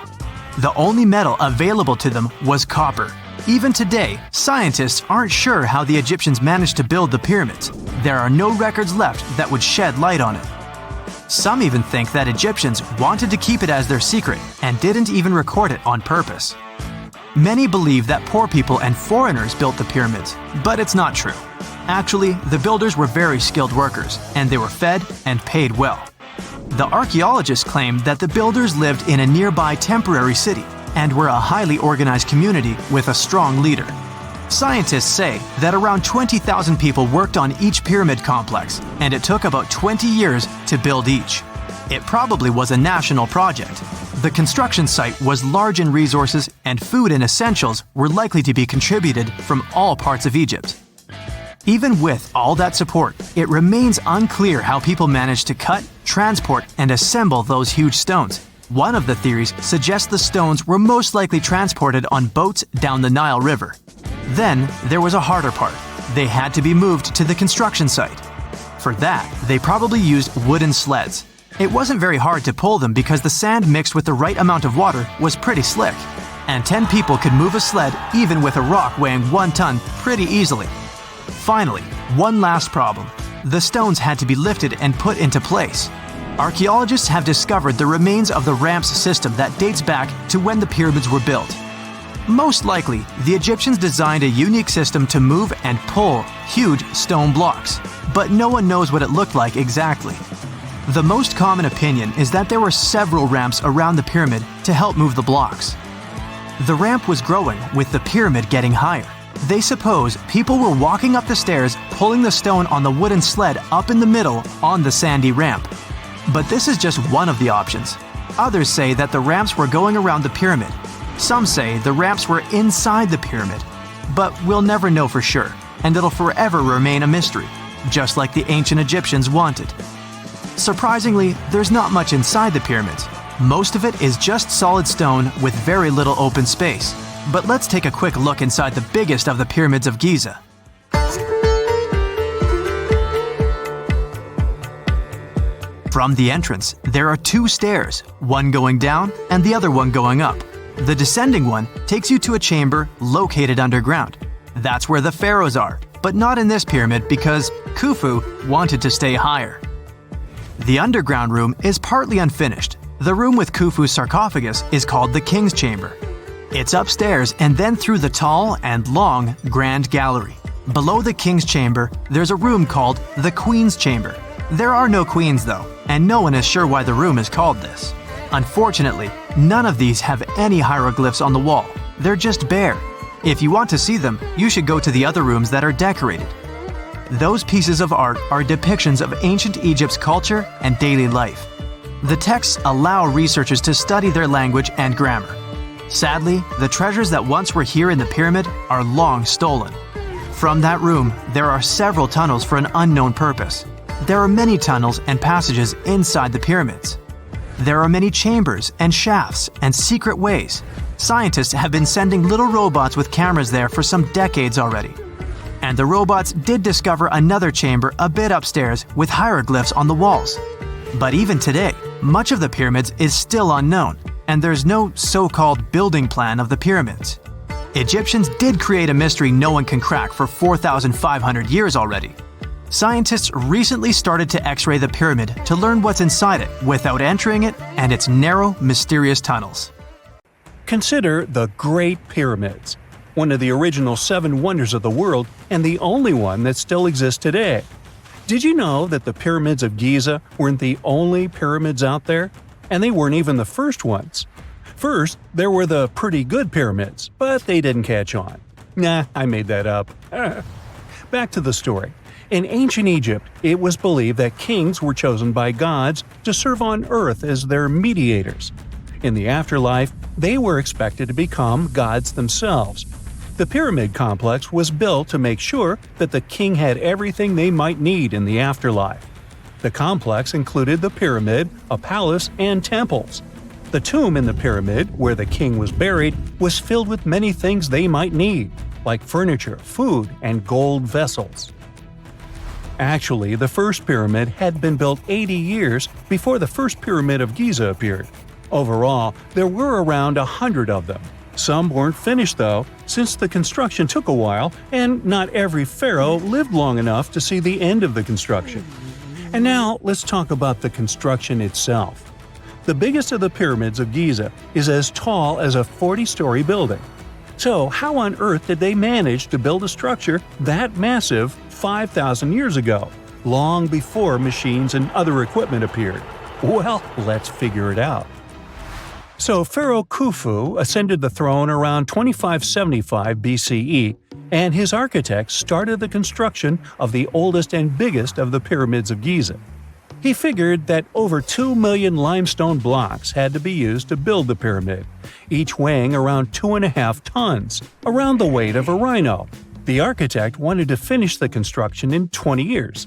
The only metal available to them was copper. Even today, scientists aren't sure how the Egyptians managed to build the pyramids. There are no records left that would shed light on it. Some even think that Egyptians wanted to keep it as their secret and didn't even record it on purpose. Many believe that poor people and foreigners built the pyramids, but it's not true. Actually, the builders were very skilled workers, and they were fed and paid well. The archaeologists claim that the builders lived in a nearby temporary city and were a highly organized community with a strong leader. Scientists say that around 20,000 people worked on each pyramid complex, and it took about 20 years to build each. It probably was a national project. The construction site was large in resources, and food and essentials were likely to be contributed from all parts of Egypt. Even with all that support, it remains unclear how people managed to cut, transport, and assemble those huge stones. One of the theories suggests the stones were most likely transported on boats down the Nile River. Then, there was a harder part. They had to be moved to the construction site. For that, they probably used wooden sleds. It wasn't very hard to pull them because the sand mixed with the right amount of water was pretty slick. And 10 people could move a sled even with a rock weighing 1 ton pretty easily. Finally, one last problem. The stones had to be lifted and put into place. Archaeologists have discovered the remains of the ramps system that dates back to when the pyramids were built. Most likely, the Egyptians designed a unique system to move and pull huge stone blocks, but no one knows what it looked like exactly. The most common opinion is that there were several ramps around the pyramid to help move the blocks. The ramp was growing with the pyramid getting higher. They suppose people were walking up the stairs, pulling the stone on the wooden sled up in the middle on the sandy ramp. But this is just one of the options. Others say that the ramps were going around the pyramid. Some say the ramps were inside the pyramid. But we'll never know for sure, and it'll forever remain a mystery, just like the ancient Egyptians wanted. Surprisingly, there's not much inside the pyramids. Most of it is just solid stone with very little open space. But let's take a quick look inside the biggest of the pyramids of Giza. From the entrance, there are 2 stairs, one going down and the other one going up. The descending one takes you to a chamber located underground. That's where the pharaohs are, but not in this pyramid because Khufu wanted to stay higher. The underground room is partly unfinished. The room with Khufu's sarcophagus is called the King's Chamber. It's upstairs and then through the tall and long Grand Gallery. Below the King's Chamber, there's a room called the Queen's Chamber. There are no queens though, and no one is sure why the room is called this. Unfortunately, none of these have any hieroglyphs on the wall. They're just bare. If you want to see them, you should go to the other rooms that are decorated. Those pieces of art are depictions of ancient Egypt's culture and daily life. The texts allow researchers to study their language and grammar. Sadly, the treasures that once were here in the pyramid are long stolen. From that room, there are several tunnels for an unknown purpose. There are many tunnels and passages inside the pyramids. There are many chambers and shafts and secret ways. Scientists have been sending little robots with cameras there for some decades already. And the robots did discover another chamber a bit upstairs with hieroglyphs on the walls. But even today, much of the pyramids is still unknown, and there's no so-called building plan of the pyramids. Egyptians did create a mystery no one can crack for 4,500 years already. Scientists recently started to X-ray the pyramid to learn what's inside it without entering it and its narrow, mysterious tunnels. Consider the Great Pyramids, one of the original 7 wonders of the world and the only one that still exists today. Did you know that the pyramids of Giza weren't the only pyramids out there? And they weren't even the first ones. First, there were the pretty good pyramids, but they didn't catch on. Nah, I made that up. Back to the story. In ancient Egypt, it was believed that kings were chosen by gods to serve on earth as their mediators. In the afterlife, they were expected to become gods themselves. The pyramid complex was built to make sure that the king had everything they might need in the afterlife. The complex included the pyramid, a palace, and temples. The tomb in the pyramid, where the king was buried, was filled with many things they might need, like furniture, food, and gold vessels. Actually, the first pyramid had been built 80 years before the first pyramid of Giza appeared. Overall, there were around 100 of them. Some weren't finished though, since the construction took a while and not every pharaoh lived long enough to see the end of the construction. And now let's talk about the construction itself. The biggest of the pyramids of Giza is as tall as a 40-story building. So how on earth did they manage to build a structure that massive 5,000 years ago, long before machines and other equipment appeared? Well, let's figure it out. So Pharaoh Khufu ascended the throne around 2575 BCE, and his architects started the construction of the oldest and biggest of the pyramids of Giza. He figured that over 2 million limestone blocks had to be used to build the pyramid, each weighing around 2.5 tons, around the weight of a rhino. The architect wanted to finish the construction in 20 years.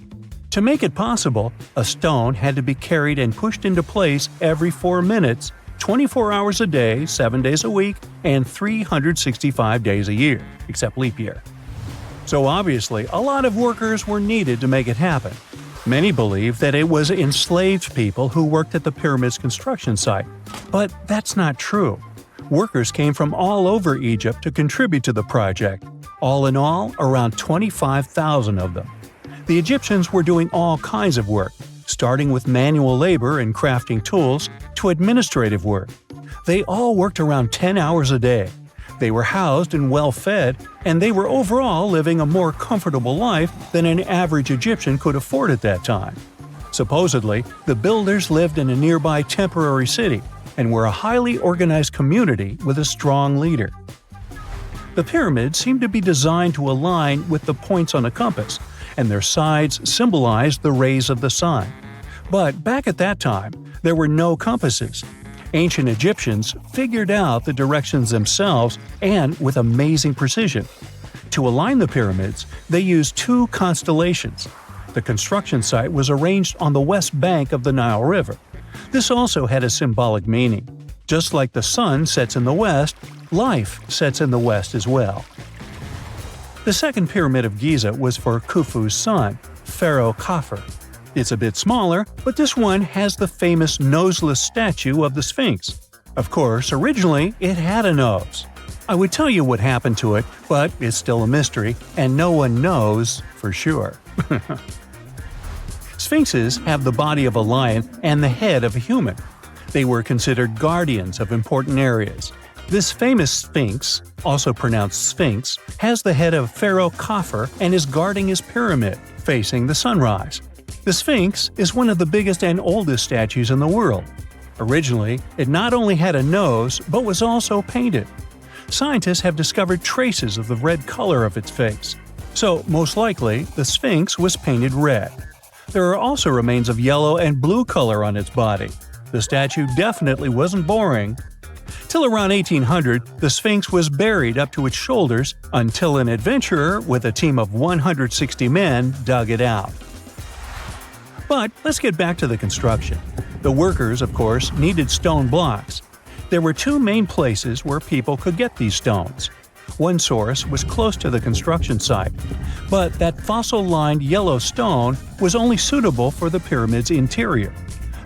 To make it possible, a stone had to be carried and pushed into place every 4 minutes, 24 hours a day, 7 days a week, and 365 days a year, except leap year. So obviously, a lot of workers were needed to make it happen. Many believe that it was enslaved people who worked at the pyramid's construction site, but that's not true. Workers came from all over Egypt to contribute to the project. All in all, around 25,000 of them. The Egyptians were doing all kinds of work, starting with manual labor and crafting tools to administrative work. They all worked around 10 hours a day. They were housed and well fed, and they were overall living a more comfortable life than an average Egyptian could afford at that time. Supposedly, the builders lived in a nearby temporary city and were a highly organized community with a strong leader. The pyramids seemed to be designed to align with the points on a compass, and their sides symbolized the rays of the sun. But back at that time, there were no compasses. Ancient Egyptians figured out the directions themselves and with amazing precision. To align the pyramids, they used 2 constellations. The construction site was arranged on the west bank of the Nile River. This also had a symbolic meaning. Just like the sun sets in the west, life sets in the west as well. The second pyramid of Giza was for Khufu's son, Pharaoh Khafre. It's a bit smaller, but this one has the famous noseless statue of the Sphinx. Of course, originally it had a nose. I would tell you what happened to it, but it's still a mystery, and no one knows for sure. Sphinxes have the body of a lion and the head of a human. They were considered guardians of important areas. This famous Sphinx, also pronounced Sphinx, has the head of Pharaoh Khafre and is guarding his pyramid, facing the sunrise. The Sphinx is one of the biggest and oldest statues in the world. Originally, it not only had a nose, but was also painted. Scientists have discovered traces of the red color of its face. So, most likely, the Sphinx was painted red. There are also remains of yellow and blue color on its body. The statue definitely wasn't boring. Till around 1800, the Sphinx was buried up to its shoulders until an adventurer with a team of 160 men dug it out. But let's get back to the construction. The workers, of course, needed stone blocks. There were 2 main places where people could get these stones. One source was close to the construction site, but that fossil-lined yellow stone was only suitable for the pyramid's interior.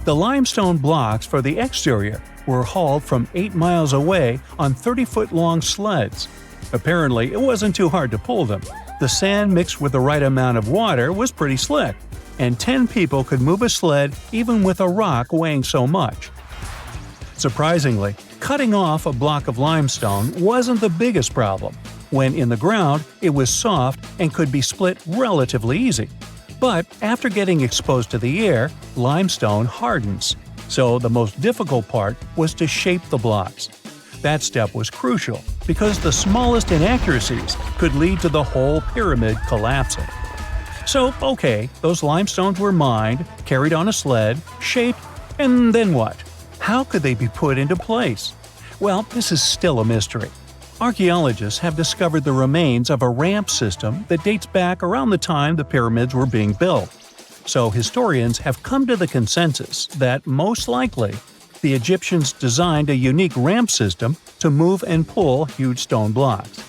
The limestone blocks for the exterior were hauled from 8 miles away on 30-foot-long sleds. Apparently, it wasn't too hard to pull them. The sand mixed with the right amount of water was pretty slick, and 10 people could move a sled even with a rock weighing so much. Surprisingly, cutting off a block of limestone wasn't the biggest problem. When in the ground, it was soft and could be split relatively easy. But after getting exposed to the air, limestone hardens. So the most difficult part was to shape the blocks. That step was crucial because the smallest inaccuracies could lead to the whole pyramid collapsing. So, okay, those limestones were mined, carried on a sled, shaped, and then what? How could they be put into place? Well, this is still a mystery. Archaeologists have discovered the remains of a ramp system that dates back around the time the pyramids were being built. So historians have come to the consensus that, most likely, the Egyptians designed a unique ramp system to move and pull huge stone blocks.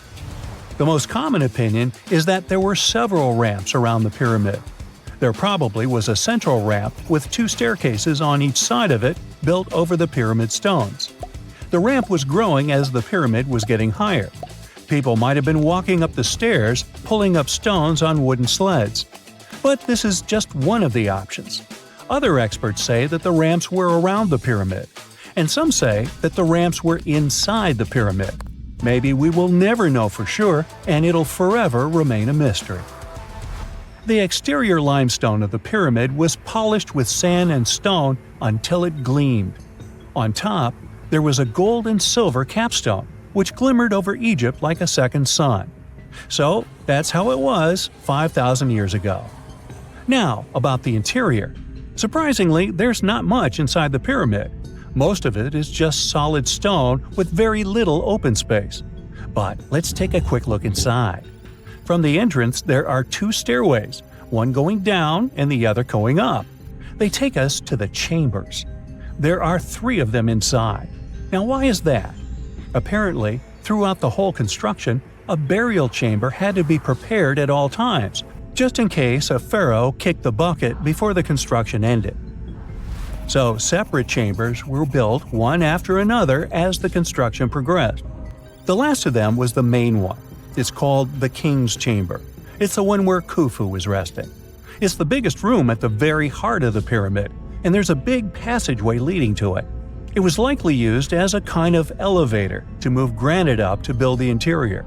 The most common opinion is that there were several ramps around the pyramid. There probably was a central ramp with 2 staircases on each side of it built over the pyramid stones. The ramp was growing as the pyramid was getting higher. People might have been walking up the stairs, pulling up stones on wooden sleds. But this is just one of the options. Other experts say that the ramps were around the pyramid, and some say that the ramps were inside the pyramid. Maybe we will never know for sure, and it'll forever remain a mystery. The exterior limestone of the pyramid was polished with sand and stone until it gleamed. On top, there was a gold and silver capstone, which glimmered over Egypt like a second sun. So that's how it was 5,000 years ago. Now, about the interior. Surprisingly, there's not much inside the pyramid. Most of it is just solid stone with very little open space. But let's take a quick look inside. From the entrance, there are two stairways, one going down and the other going up. They take us to the chambers. There are 3 of them inside. Now, why is that? Apparently, throughout the whole construction, a burial chamber had to be prepared at all times, just in case a pharaoh kicked the bucket before the construction ended. So, separate chambers were built one after another as the construction progressed. The last of them was the main one. It's called the King's Chamber. It's the one where Khufu was resting. It's the biggest room at the very heart of the pyramid, and there's a big passageway leading to it. It was likely used as a kind of elevator to move granite up to build the interior.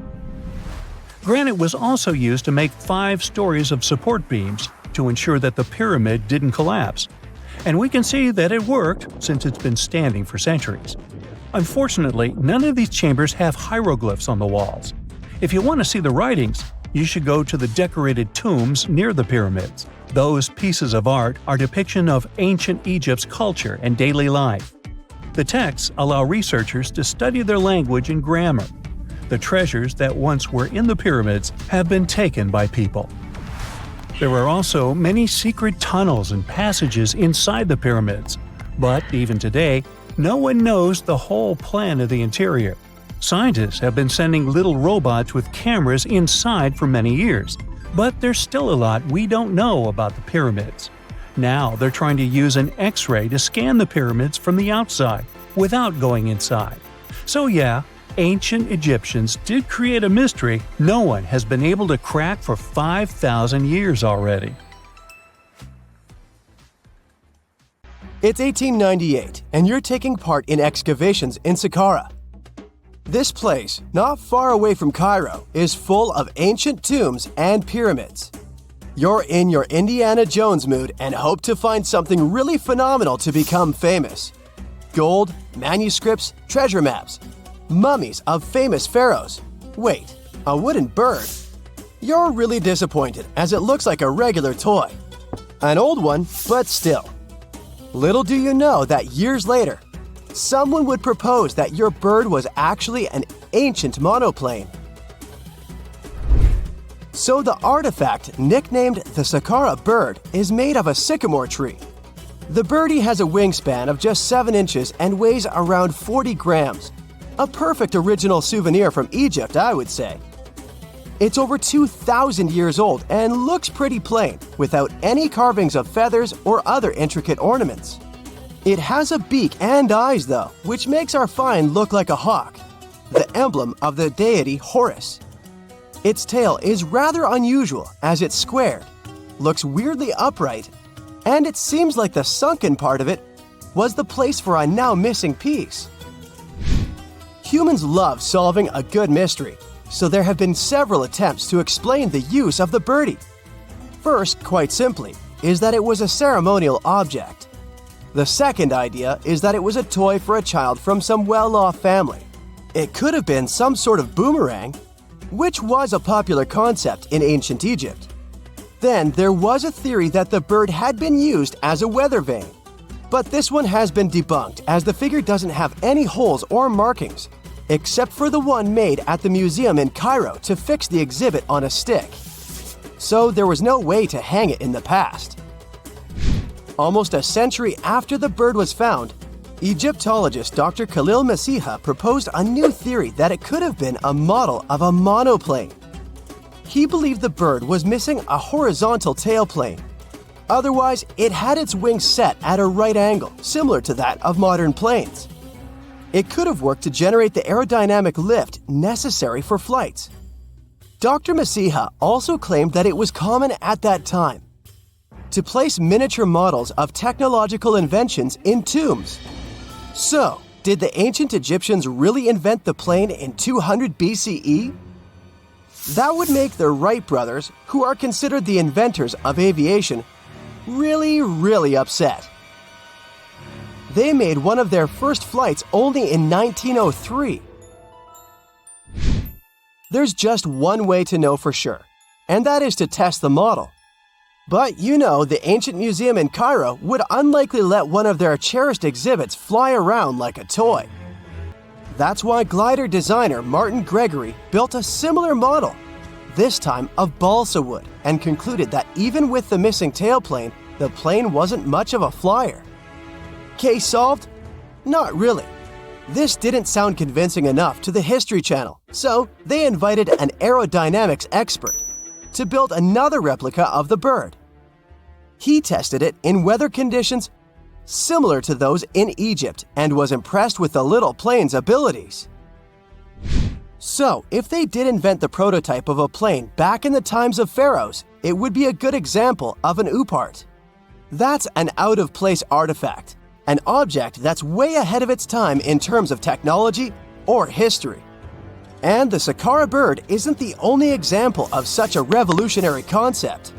Granite was also used to make 5 stories of support beams to ensure that the pyramid didn't collapse. And we can see that it worked since it's been standing for centuries. Unfortunately, none of these chambers have hieroglyphs on the walls. If you want to see the writings, you should go to the decorated tombs near the pyramids. Those pieces of art are depiction of ancient Egypt's culture and daily life. The texts allow researchers to study their language and grammar. The treasures that once were in the pyramids have been taken by people. There are also many secret tunnels and passages inside the pyramids, but even today, no one knows the whole plan of the interior. Scientists have been sending little robots with cameras inside for many years, but there's still a lot we don't know about the pyramids. Now they're trying to use an X-ray to scan the pyramids from the outside without going inside. So yeah, ancient Egyptians did create a mystery no one has been able to crack for 5,000 years already. It's 1898, and you're taking part in excavations in Saqqara. This place, not far away from Cairo, is full of ancient tombs and pyramids. You're in your Indiana Jones mood and hope to find something really phenomenal to become famous. Gold, manuscripts, treasure maps, mummies of famous pharaohs. Wait, a wooden bird? You're really disappointed as it looks like a regular toy. An old one, but still. Little do you know that years later, someone would propose that your bird was actually an ancient monoplane. So the artifact, nicknamed the Saqqara bird, is made of a sycamore tree. The birdie has a wingspan of just 7 inches and weighs around 40 grams. A perfect original souvenir from Egypt, I would say. It's over 2,000 years old and looks pretty plain, without any carvings of feathers or other intricate ornaments. It has a beak and eyes, though, which makes our find look like a hawk, the emblem of the deity Horus. Its tail is rather unusual as it's squared, looks weirdly upright, and it seems like the sunken part of it was the place for a now missing piece. Humans love solving a good mystery, so there have been several attempts to explain the use of the birdie. First, quite simply, is that it was a ceremonial object. The second idea is that it was a toy for a child from some well-off family. It could have been some sort of boomerang, which was a popular concept in ancient Egypt. Then there was a theory that the bird had been used as a weather vane. But this one has been debunked as the figure doesn't have any holes or markings, except for the one made at the museum in Cairo to fix the exhibit on a stick. So there was no way to hang it in the past. Almost a century after the bird was found, Egyptologist Dr. Khalil Masiha proposed a new theory that it could have been a model of a monoplane. He believed the bird was missing a horizontal tailplane. Otherwise, it had its wings set at a right angle, similar to that of modern planes. It could have worked to generate the aerodynamic lift necessary for flights. Dr. Masiha also claimed that it was common at that time to place miniature models of technological inventions in tombs. So, did the ancient Egyptians really invent the plane in 200 BCE? That would make the Wright brothers, who are considered the inventors of aviation, really upset. They made one of their first flights only in 1903. There's just one way to know for sure, and that is to test the model. But you know, the ancient museum in Cairo would unlikely let one of their cherished exhibits fly around like a toy. That's why glider designer Martin Gregory built a similar model, this time of balsa wood, and concluded that even with the missing tailplane, the plane wasn't much of a flyer. Case solved? Not really. This didn't sound convincing enough to the History Channel, so they invited an aerodynamics expert to build another replica of the bird. He tested it in weather conditions similar to those in Egypt and was impressed with the little plane's abilities. So, if they did invent the prototype of a plane back in the times of pharaohs, it would be a good example of an oupart. That's an out-of-place artifact, an object that's way ahead of its time in terms of technology or history. And the Saqqara bird isn't the only example of such a revolutionary concept.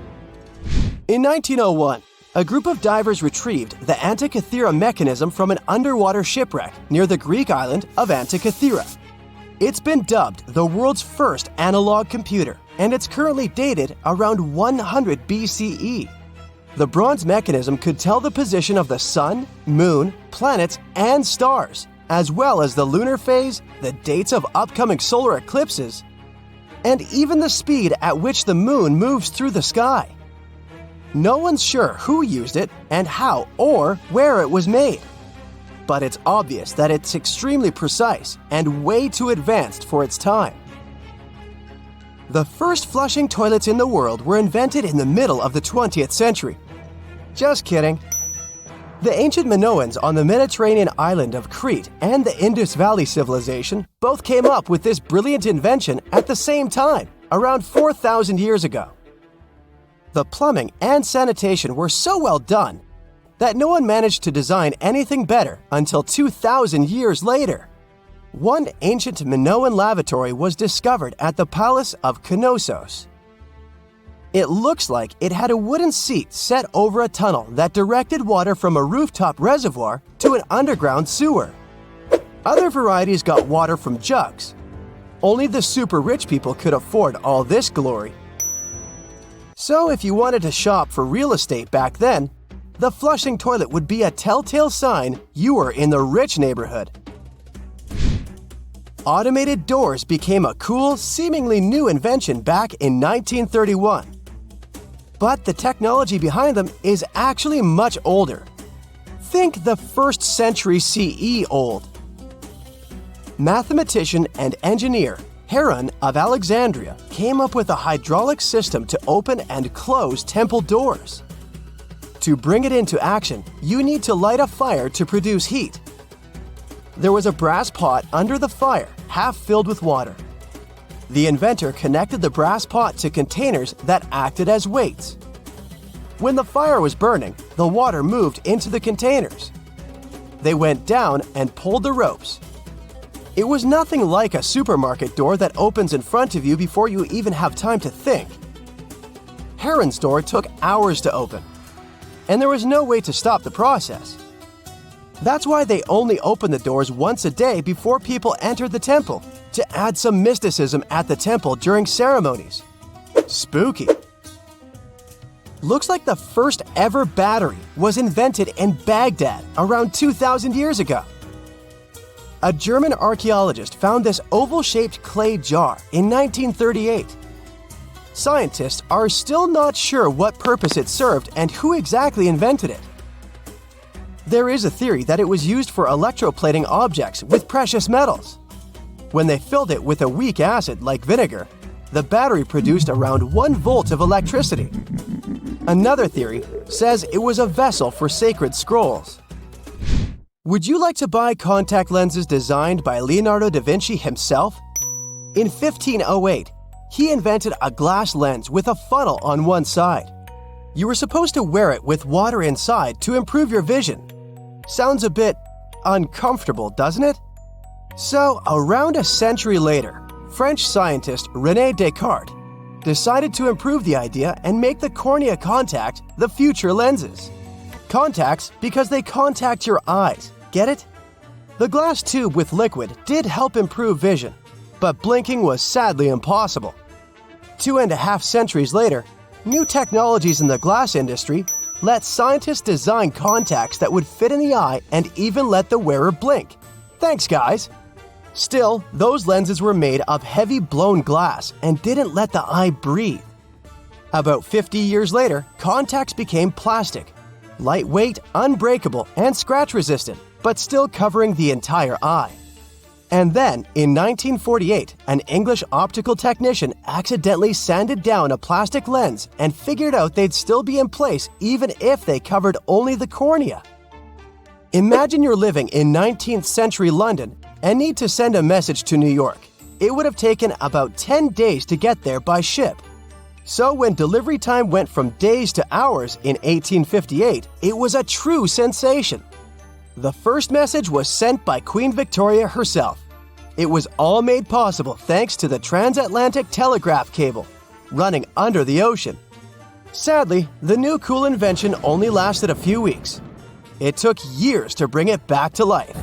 In 1901, a group of divers retrieved the Antikythera mechanism from an underwater shipwreck near the Greek island of Antikythera. It's been dubbed the world's first analog computer, and it's currently dated around 100 BCE. The bronze mechanism could tell the position of the sun, moon, planets, and stars, as well as the lunar phase, the dates of upcoming solar eclipses, and even the speed at which the moon moves through the sky. No one's sure who used it and how or where it was made. But it's obvious that it's extremely precise and way too advanced for its time. The first flushing toilets in the world were invented in the middle of the 20th century. Just kidding. The ancient Minoans on the Mediterranean island of Crete and the Indus Valley civilization both came up with this brilliant invention at the same time, around 4,000 years ago. The plumbing and sanitation were so well done that no one managed to design anything better until 2,000 years later. One ancient Minoan lavatory was discovered at the Palace of Knossos. It looks like it had a wooden seat set over a tunnel that directed water from a rooftop reservoir to an underground sewer. Other varieties got water from jugs. Only the super rich people could afford all this glory. So if you wanted to shop for real estate back then, the flushing toilet would be a telltale sign you were in the rich neighborhood. Automated doors became a cool, seemingly new invention back in 1931. But the technology behind them is actually much older. Think the 1st century CE old. Mathematician and engineer Heron of Alexandria came up with a hydraulic system to open and close temple doors. To bring it into action, you need to light a fire to produce heat. There was a brass pot under the fire, half filled with water. The inventor connected the brass pot to containers that acted as weights. When the fire was burning, the water moved into the containers. They went down and pulled the ropes. It was nothing like a supermarket door that opens in front of you before you even have time to think. Heron's door took hours to open, and there was no way to stop the process. That's why they only opened the doors once a day before people entered the temple, to add some mysticism at the temple during ceremonies. Spooky. Looks like the first ever battery was invented in Baghdad around 2,000 years ago. A German archaeologist found this oval-shaped clay jar in 1938. Scientists are still not sure what purpose it served and who exactly invented it. There is a theory that it was used for electroplating objects with precious metals. When they filled it with a weak acid like vinegar, the battery produced around 1 volt of electricity. Another theory says it was a vessel for sacred scrolls. Would you like to buy contact lenses designed by Leonardo da Vinci himself? In 1508, he invented a glass lens with a funnel on one side. You were supposed to wear it with water inside to improve your vision. Sounds a bit uncomfortable, doesn't it? So, around a century later, French scientist René Descartes decided to improve the idea and make the cornea contact the future lenses. Contacts because they contact your eyes, get it? The glass tube with liquid did help improve vision, but blinking was sadly impossible. 2.5 centuries later, new technologies in the glass industry let scientists design contacts that would fit in the eye and even let the wearer blink. Thanks, guys! Still, those lenses were made of heavy blown glass and didn't let the eye breathe. About 50 years later, contacts became plastic, lightweight, unbreakable, and scratch-resistant, but still covering the entire eye. And then, in 1948, an English optical technician accidentally sanded down a plastic lens and figured out they'd still be in place even if they covered only the cornea. Imagine you're living in 19th century London and need to send a message to New York. It would have taken about 10 days to get there by ship. So when delivery time went from days to hours in 1858, it was a true sensation. The first message was sent by Queen Victoria herself. It was all made possible thanks to the transatlantic telegraph cable, running under the ocean. Sadly, the new cool invention only lasted a few weeks. It took years to bring it back to life.